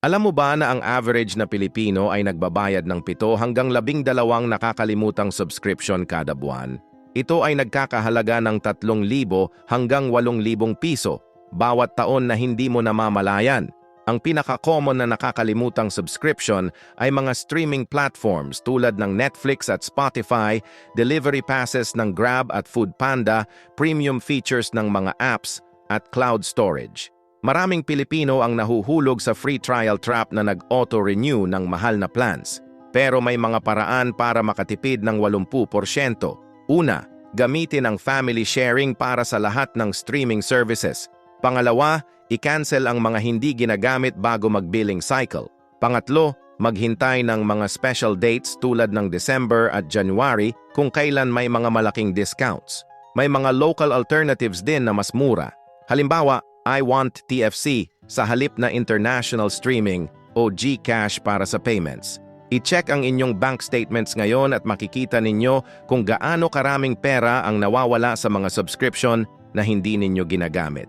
Alam mo ba na ang average na Pilipino ay nagbabayad ng 7 hanggang 12 nakakalimutang subscription kada buwan? Ito ay nagkakahalaga ng 3,000 hanggang 8,000 piso bawat taon na hindi mo namamalayan. Ang pinaka-common na nakakalimutang subscription ay mga streaming platforms tulad ng Netflix at Spotify, delivery passes ng Grab at Foodpanda, premium features ng mga apps, at cloud storage. Maraming Pilipino ang nahuhulog sa free trial trap na nag-auto-renew ng mahal na plans. Pero may mga paraan para makatipid ng 80%. Una, gamitin ang family sharing para sa lahat ng streaming services. Pangalawa, i-cancel ang mga hindi ginagamit bago mag-billing cycle. Pangatlo, maghintay ng mga special dates tulad ng December at January kung kailan may mga malaking discounts. May mga local alternatives din na mas mura. Halimbawa, I Want TFC sa halip na international streaming o GCash para sa payments. I-check ang inyong bank statements ngayon at makikita ninyo kung gaano karaming pera ang nawawala sa mga subscription na hindi ninyo ginagamit.